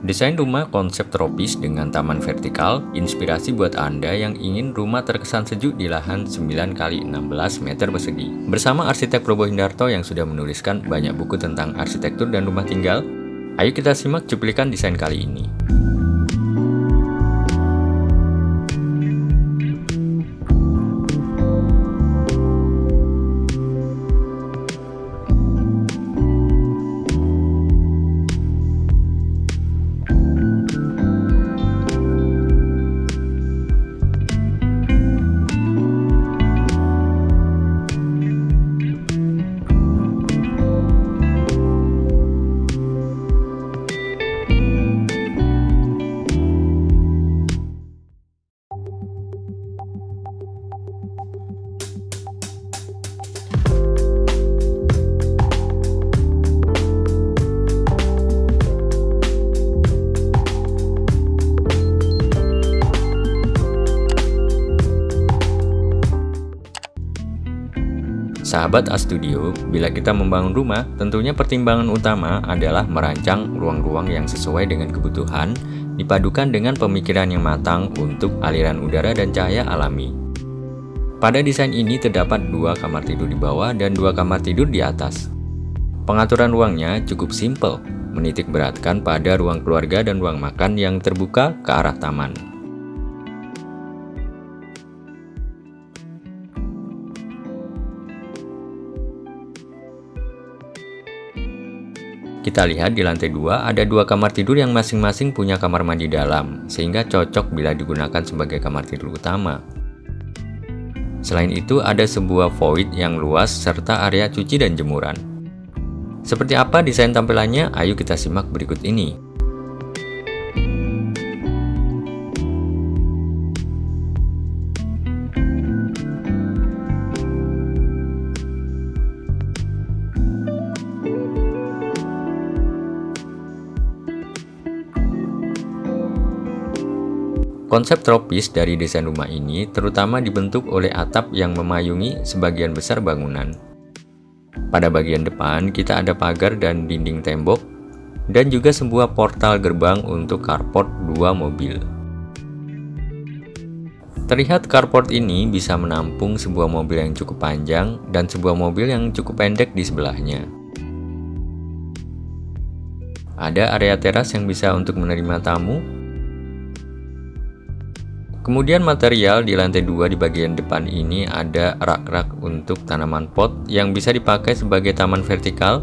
Desain rumah konsep tropis dengan taman vertikal, inspirasi buat Anda yang ingin rumah terkesan sejuk di lahan 9x16 meter persegi. Bersama arsitek Probo Hindarto yang sudah menuliskan banyak buku tentang arsitektur dan rumah tinggal, ayo kita simak cuplikan desain kali ini. Sahabat A-Studio, bila kita membangun rumah, tentunya pertimbangan utama adalah merancang ruang-ruang yang sesuai dengan kebutuhan, dipadukan dengan pemikiran yang matang untuk aliran udara dan cahaya alami. Pada desain ini terdapat 2 kamar tidur di bawah dan 2 kamar tidur di atas. Pengaturan ruangnya cukup simpel, menitik beratkan pada ruang keluarga dan ruang makan yang terbuka ke arah taman. Kita lihat di lantai 2 ada 2 kamar tidur yang masing-masing punya kamar mandi dalam, sehingga cocok bila digunakan sebagai kamar tidur utama. Selain itu ada sebuah void yang luas serta area cuci dan jemuran. Seperti apa desain tampilannya? Ayo kita simak berikut ini. Konsep tropis dari desain rumah ini terutama dibentuk oleh atap yang memayungi sebagian besar bangunan. Pada bagian depan kita ada pagar dan dinding tembok, dan juga sebuah portal gerbang untuk carport 2 mobil. Terlihat carport ini bisa menampung sebuah mobil yang cukup panjang dan sebuah mobil yang cukup pendek di sebelahnya. Ada area teras yang bisa untuk menerima tamu. Kemudian material di lantai 2 di bagian depan ini ada rak-rak untuk tanaman pot yang bisa dipakai sebagai taman vertikal.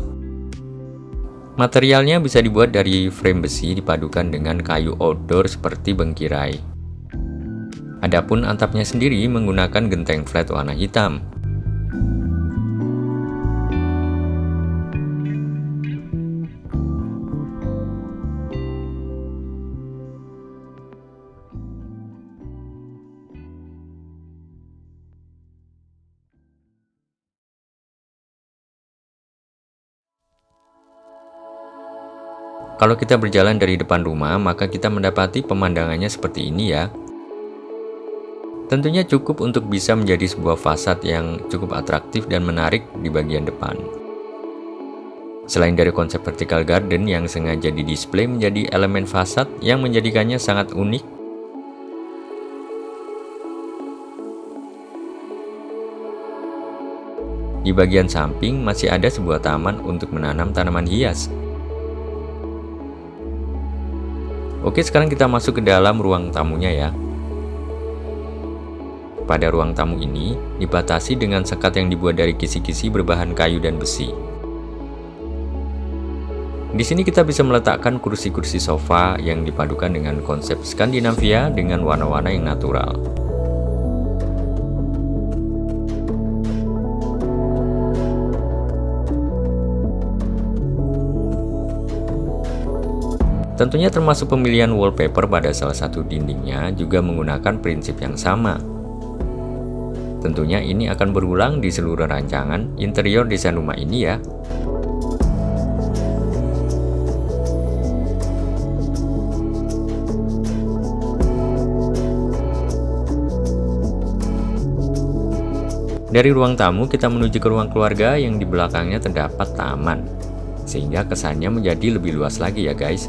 Materialnya bisa dibuat dari frame besi dipadukan dengan kayu outdoor seperti bengkirai. Adapun atapnya sendiri menggunakan genteng flat warna hitam. Kalau kita berjalan dari depan rumah, maka kita mendapati pemandangannya seperti ini ya. Tentunya cukup untuk bisa menjadi sebuah fasad yang cukup atraktif dan menarik di bagian depan. Selain dari konsep vertical garden yang sengaja didisplay menjadi elemen fasad yang menjadikannya sangat unik, di bagian samping masih ada sebuah taman untuk menanam tanaman hias. Oke, sekarang kita masuk ke dalam ruang tamunya ya. Pada ruang tamu ini dibatasi dengan sekat yang dibuat dari kisi-kisi berbahan kayu dan besi. Di sini kita bisa meletakkan kursi-kursi sofa yang dipadukan dengan konsep Skandinavia dengan warna-warna yang natural. Tentunya termasuk pemilihan wallpaper pada salah satu dindingnya juga menggunakan prinsip yang sama. Tentunya ini akan berulang di seluruh rancangan interior desain rumah ini ya. Dari ruang tamu kita menuju ke ruang keluarga yang di belakangnya terdapat taman, sehingga kesannya menjadi lebih luas lagi ya guys.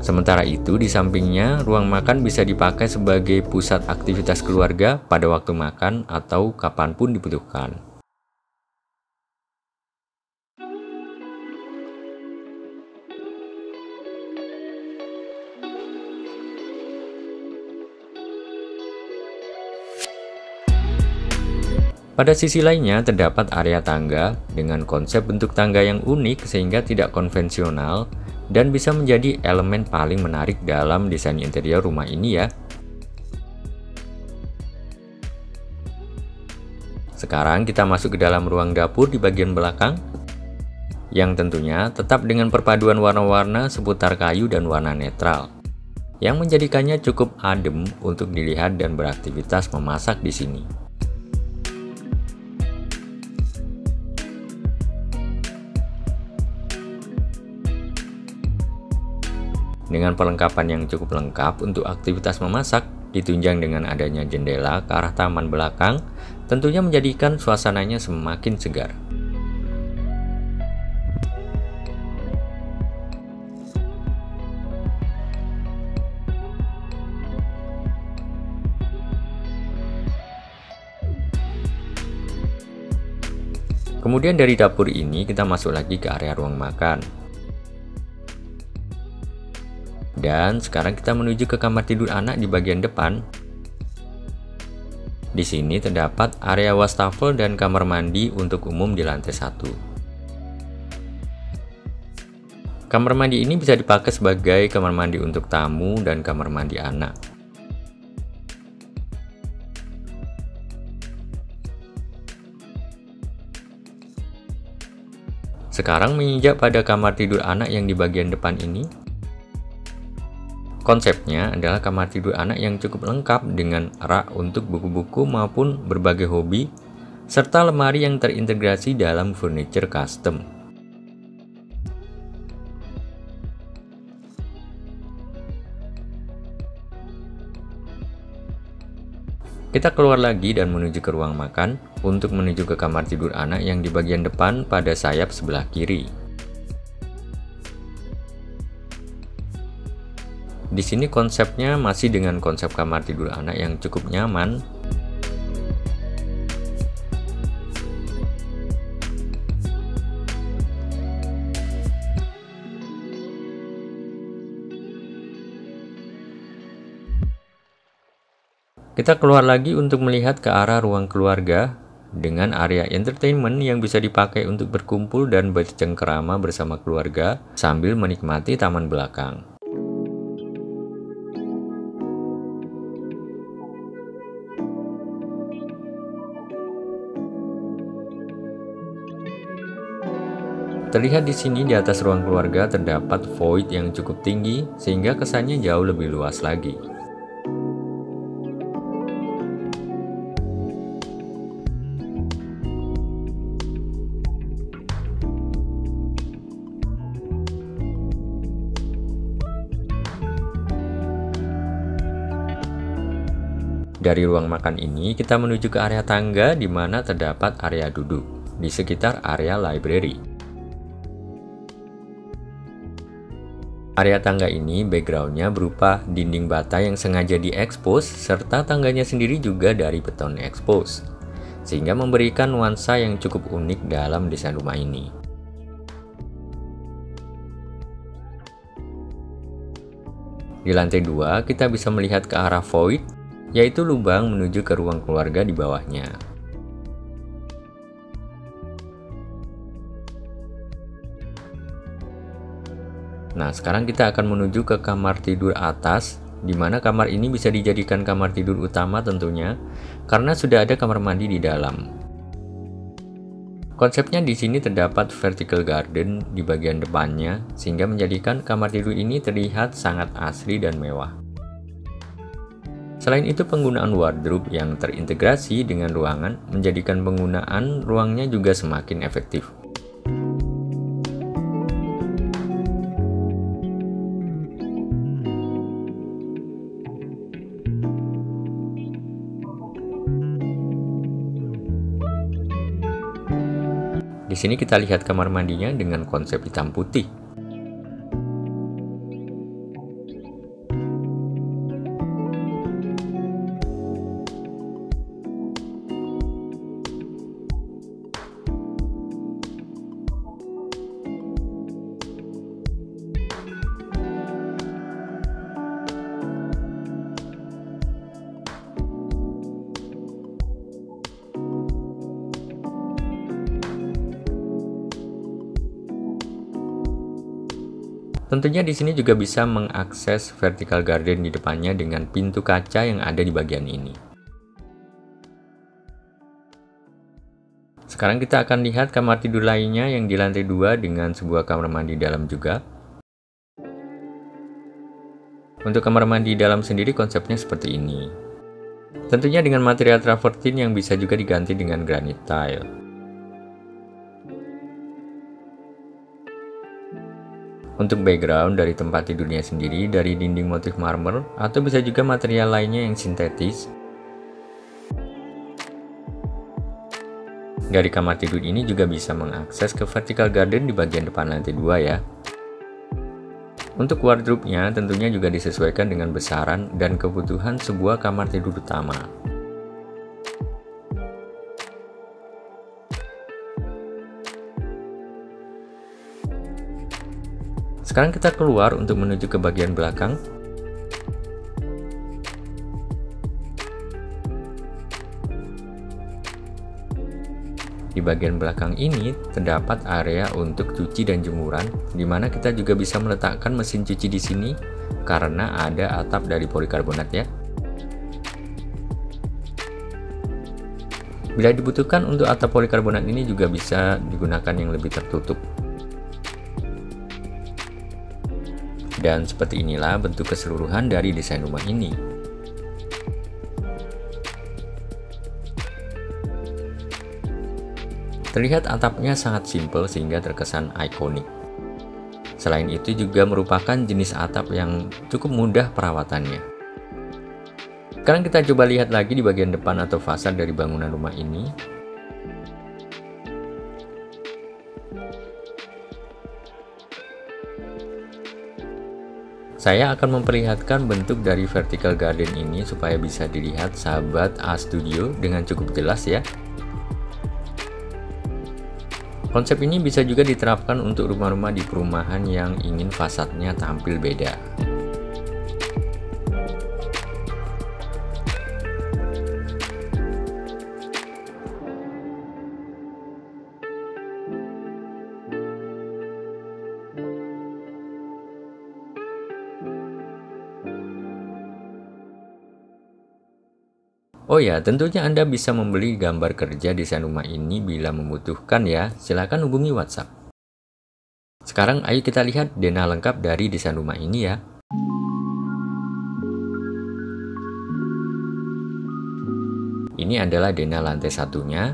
Sementara itu, di sampingnya, ruang makan bisa dipakai sebagai pusat aktivitas keluarga pada waktu makan atau kapanpun dibutuhkan. Pada sisi lainnya, terdapat area tangga dengan konsep bentuk tangga yang unik sehingga tidak konvensional dan bisa menjadi elemen paling menarik dalam desain interior rumah ini ya. Sekarang kita masuk ke dalam ruang dapur di bagian belakang, yang tentunya tetap dengan perpaduan warna-warna seputar kayu dan warna netral, yang menjadikannya cukup adem untuk dilihat dan beraktivitas memasak di sini. Dengan perlengkapan yang cukup lengkap untuk aktivitas memasak, ditunjang dengan adanya jendela ke arah taman belakang, tentunya menjadikan suasananya semakin segar. Kemudian dari dapur ini kita masuk lagi ke area ruang makan. Dan sekarang kita menuju ke kamar tidur anak di bagian depan. Di sini terdapat area wastafel dan kamar mandi untuk umum di lantai 1. Kamar mandi ini bisa dipakai sebagai kamar mandi untuk tamu dan kamar mandi anak. Sekarang menginjak pada kamar tidur anak yang di bagian depan ini. Konsepnya adalah kamar tidur anak yang cukup lengkap dengan rak untuk buku-buku maupun berbagai hobi, serta lemari yang terintegrasi dalam furniture custom. Kita keluar lagi dan menuju ke ruang makan untuk menuju ke kamar tidur anak yang di bagian depan pada sayap sebelah kiri. Di sini konsepnya masih dengan konsep kamar tidur anak yang cukup nyaman. Kita keluar lagi untuk melihat ke arah ruang keluarga dengan area entertainment yang bisa dipakai untuk berkumpul dan bercengkerama bersama keluarga sambil menikmati taman belakang. Terlihat di sini di atas ruang keluarga terdapat void yang cukup tinggi sehingga kesannya jauh lebih luas lagi. Dari ruang makan ini kita menuju ke area tangga di mana terdapat area duduk di sekitar area library. Area tangga ini backgroundnya berupa dinding bata yang sengaja diekspos serta tangganya sendiri juga dari beton ekspos, sehingga memberikan nuansa yang cukup unik dalam desain rumah ini. Di lantai 2 kita bisa melihat ke arah void, yaitu lubang menuju ke ruang keluarga di bawahnya. Nah, sekarang kita akan menuju ke kamar tidur atas, di mana kamar ini bisa dijadikan kamar tidur utama tentunya, karena sudah ada kamar mandi di dalam. Konsepnya di sini terdapat vertical garden di bagian depannya, sehingga menjadikan kamar tidur ini terlihat sangat asri dan mewah. Selain itu, penggunaan wardrobe yang terintegrasi dengan ruangan menjadikan penggunaan ruangnya juga semakin efektif. Di sini kita lihat kamar mandinya dengan konsep hitam putih. Tentunya di sini juga bisa mengakses vertical garden di depannya dengan pintu kaca yang ada di bagian ini. Sekarang kita akan lihat kamar tidur lainnya yang di lantai 2 dengan sebuah kamar mandi dalam juga. Untuk kamar mandi dalam sendiri konsepnya seperti ini. Tentunya dengan material travertine yang bisa juga diganti dengan granite tile. Untuk background dari tempat tidurnya sendiri dari dinding motif marmer atau bisa juga material lainnya yang sintetis. Dari kamar tidur ini juga bisa mengakses ke vertical garden di bagian depan lantai 2 ya. Untuk wardrobe-nya tentunya juga disesuaikan dengan besaran dan kebutuhan sebuah kamar tidur utama. Sekarang kita keluar untuk menuju ke bagian belakang. Di bagian belakang ini terdapat area untuk cuci dan jemuran, di mana kita juga bisa meletakkan mesin cuci di sini karena ada atap dari polikarbonat ya. Bila dibutuhkan untuk atap polikarbonat ini juga bisa digunakan yang lebih tertutup. Dan seperti inilah bentuk keseluruhan dari desain rumah ini. Terlihat atapnya sangat simpel sehingga terkesan ikonik. Selain itu juga merupakan jenis atap yang cukup mudah perawatannya. Sekarang kita coba lihat lagi di bagian depan atau fasad dari bangunan rumah ini. Saya akan memperlihatkan bentuk dari vertical garden ini supaya bisa dilihat sahabat A Studio dengan cukup jelas ya. Konsep ini bisa juga diterapkan untuk rumah-rumah di perumahan yang ingin fasadnya tampil beda. Oh ya, tentunya Anda bisa membeli gambar kerja desain rumah ini bila membutuhkan ya. Silakan hubungi WhatsApp. Sekarang ayo kita lihat denah lengkap dari desain rumah ini ya. Ini adalah denah lantai satunya.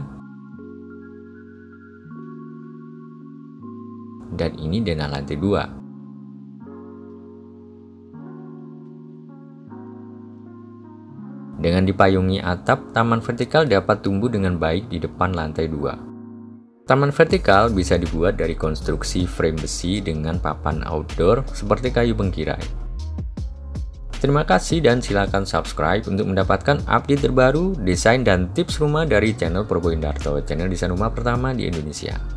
Dan ini denah lantai 2. Dengan dipayungi atap, taman vertikal dapat tumbuh dengan baik di depan lantai 2. Taman vertikal bisa dibuat dari konstruksi frame besi dengan papan outdoor seperti kayu bengkirai. Terima kasih dan silakan subscribe untuk mendapatkan update terbaru, desain dan tips rumah dari channel Probo Indarto, channel desain rumah pertama di Indonesia.